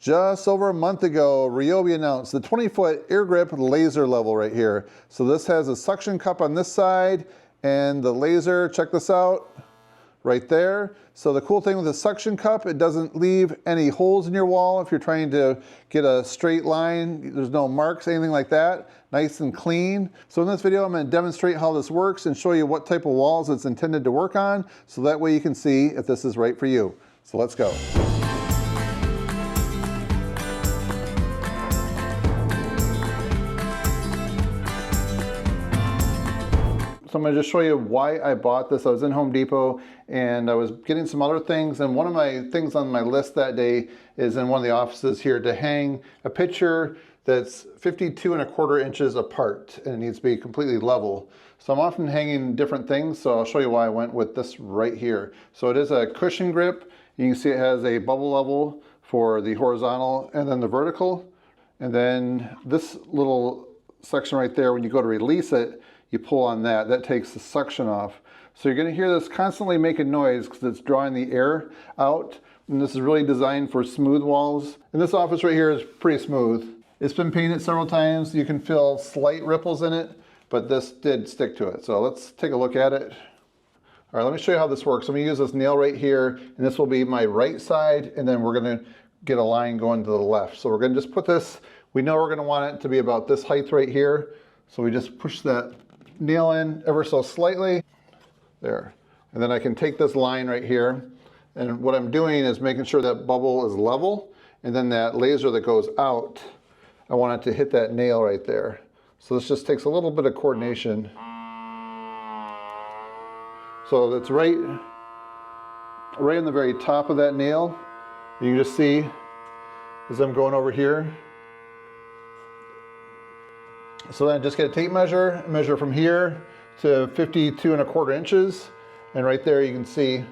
Just over a month ago, Ryobi announced the 20-foot AirGrip Laser Level right here. So this has a suction cup on this side and the laser, check this out, right there. So the cool thing with the suction cup, it doesn't leave any holes in your wall if you're trying to get a straight line. There's no marks, anything like that. Nice and clean. So in this video, I'm going to demonstrate how this works and show you what type of walls it's intended to work on, so that way you can see if this is right for you. So let's go. So I'm going to just show you why I bought this. I was in Home Depot and I was getting some other things, and one of my things on my list that day is in one of the offices here to hang a picture that's 52¼ inches apart, and it needs to be completely level. So I'm often hanging different things, so I'll show you why I went with this right here. So it is a cushion grip. You can see it has a bubble level for the horizontal and then the vertical. And then this little section right there, when you go to release it, you pull on that, that takes the suction off. So you're going to hear this constantly making noise because it's drawing the air out. And this is really designed for smooth walls. And this office right here is pretty smooth. It's been painted several times. You can feel slight ripples in it, but this did stick to it. So let's take a look at it. All right, let me show you how this works. I'm going to use this nail right here, and this will be my right side, and then we're going to get a line going to the left. So we're going to just put this, we know we're going to want it to be about this height right here. So we just push that nail in ever so slightly, there. And then I can take this line right here, and what I'm doing is making sure that bubble is level, and then that laser that goes out, I want it to hit that nail right there. So this just takes a little bit of coordination. So that's right in the very top of that nail. You can just see as I'm going over here. So then I just get a tape measure from here to 52¼ inches. And right there you can see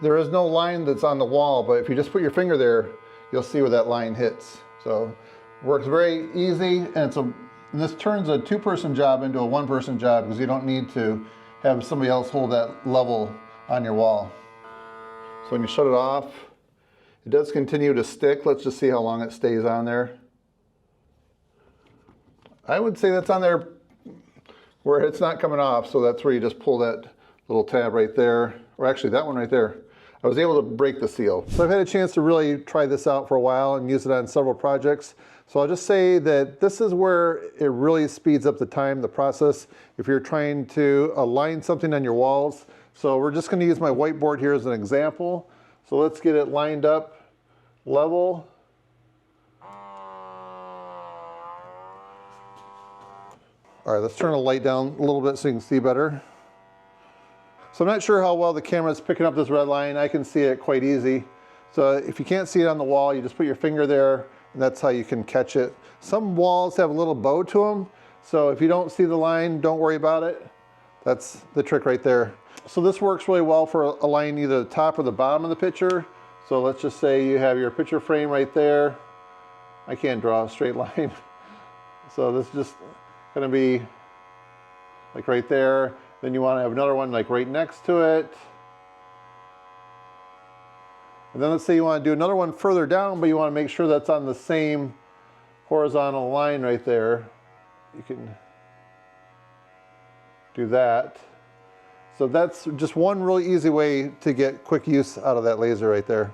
there is no line that's on the wall, but if you just put your finger there, you'll see where that line hits. So it works very easy, and this turns a two-person job into a one-person job because you don't need to have somebody else hold that level on your wall. So when you shut it off, it does continue to stick. Let's just see how long it stays on there. I would say that's on there where it's not coming off, so that's where you just pull that little tab right there, or actually that one right there. I was able to break the seal. So I've had a chance to really try this out for a while and use it on several projects. So I'll just say that this is where it really speeds up the time, the process, if you're trying to align something on your walls. So we're just going to use my whiteboard here as an example. So let's get it lined up, level. All right, let's turn the light down a little bit so you can see better. So I'm not sure how well the camera is picking up this red line. I can see it quite easy. So if you can't see it on the wall, you just put your finger there, and that's how you can catch it. Some walls have a little bow to them, so if you don't see the line, don't worry about it. That's the trick right there. So this works really well for aligning either the top or the bottom of the picture. So let's just say you have your picture frame right there. I can't draw a straight line. So this is just going to be like right there. Then you want to have another one like right next to it. And then let's say you want to do another one further down, but you want to make sure that's on the same horizontal line right there. You can do that. So that's just one really easy way to get quick use out of that laser right there.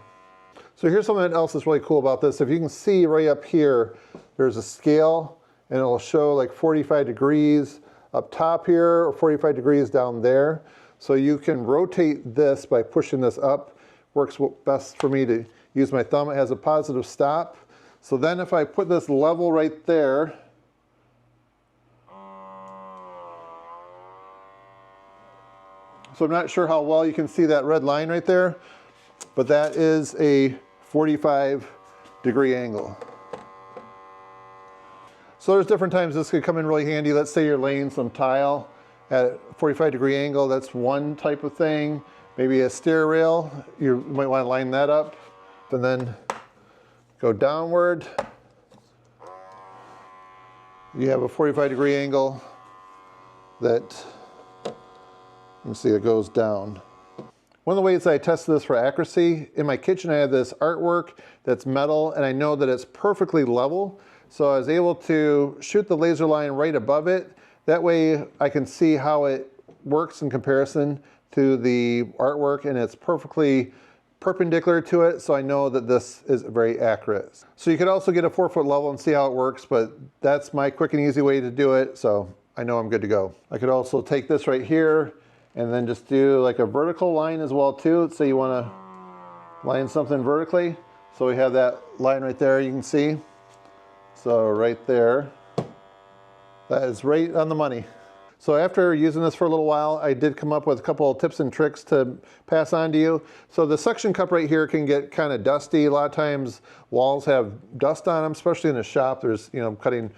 So here's something else that's really cool about this. If you can see right up here, there's a scale, and it'll show like 45 degrees up top here or 45 degrees down there. So you can rotate this by pushing this up. Works best for me to use my thumb. It has a positive stop. So then if I put this level right there, so I'm not sure how well you can see that red line right there, but that is a 45-degree angle. So there's different times this could come in really handy. Let's say you're laying some tile at a 45-degree angle. That's one type of thing. Maybe a stair rail, you might want to line that up and then go downward. You have a 45-degree angle that, let me see, it goes down. One of the ways I tested this for accuracy, in my kitchen I have this artwork that's metal and I know that it's perfectly level. So I was able to shoot the laser line right above it. That way I can see how it works in comparison to the artwork, and it's perfectly perpendicular to it, so I know that this is very accurate. So you could also get a 4-foot level and see how it works, but that's my quick and easy way to do it, so I know I'm good to go. I could also take this right here and then just do like a vertical line as well too. So you want to line something vertically. So we have that line right there, you can see. So right there, that is right on the money. So after using this for a little while, I did come up with a couple of tips and tricks to pass on to you. So the suction cup right here can get kind of dusty. A lot of times walls have dust on them, especially in the shop. There's, cutting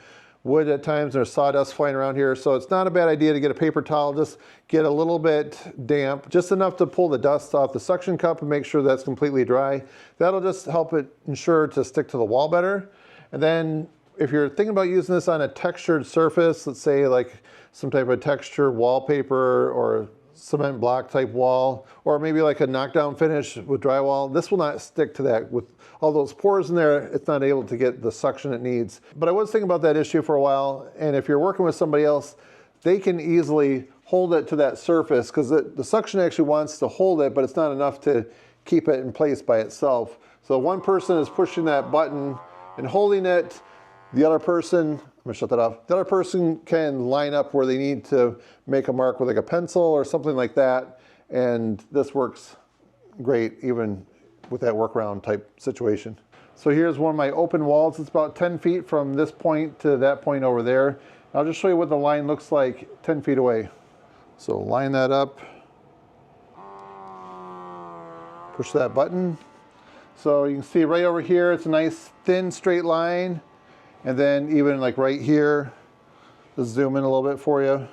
wood at times, there's sawdust flying around here. So it's not a bad idea to get a paper towel, just get a little bit damp, just enough to pull the dust off the suction cup and make sure that's completely dry. That'll just help it ensure to stick to the wall better. And then if you're thinking about using this on a textured surface, let's say like some type of texture wallpaper or cement block type wall, or maybe like a knockdown finish with drywall, this will not stick to that. With all those pores in there, it's not able to get the suction it needs. But I was thinking about that issue for a while, and if you're working with somebody else, they can easily hold it to that surface, because the suction actually wants to hold it, but it's not enough to keep it in place by itself. So one person is pushing that button and holding it, the other person, I'm gonna shut that off. The other person can line up where they need to make a mark with like a pencil or something like that. And this works great even with that workaround type situation. So here's one of my open walls. It's about 10 feet from this point to that point over there. I'll just show you what the line looks like 10 feet away. So line that up. Push that button. So you can see right over here, it's a nice thin straight line. And then even like right here, just zoom in a little bit for you.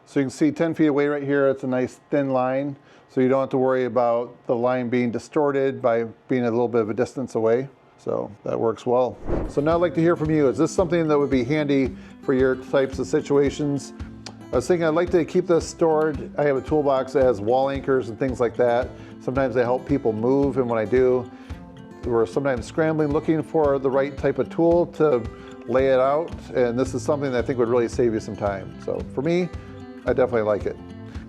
So you can see 10 feet away right here, it's a nice thin line. So you don't have to worry about the line being distorted by being a little bit of a distance away. So that works well. So now I'd like to hear from you. Is this something that would be handy for your types of situations? I was thinking I'd like to keep this stored. I have a toolbox that has wall anchors and things like that. Sometimes they help people move, and when I do, we're sometimes scrambling looking for the right type of tool to lay it out, and this is something that I think would really save you some time. So for me, I definitely like it.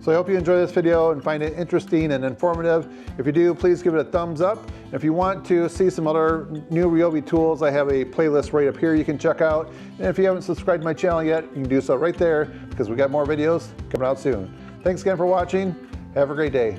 So I hope you enjoy this video and find it interesting and informative. If you do, please give it a thumbs up. If you want to see some other new Ryobi tools, I have a playlist right up here you can check out. And if you haven't subscribed to my channel yet, you can do so right there, because we got more videos coming out soon. Thanks again for watching. Have a great day.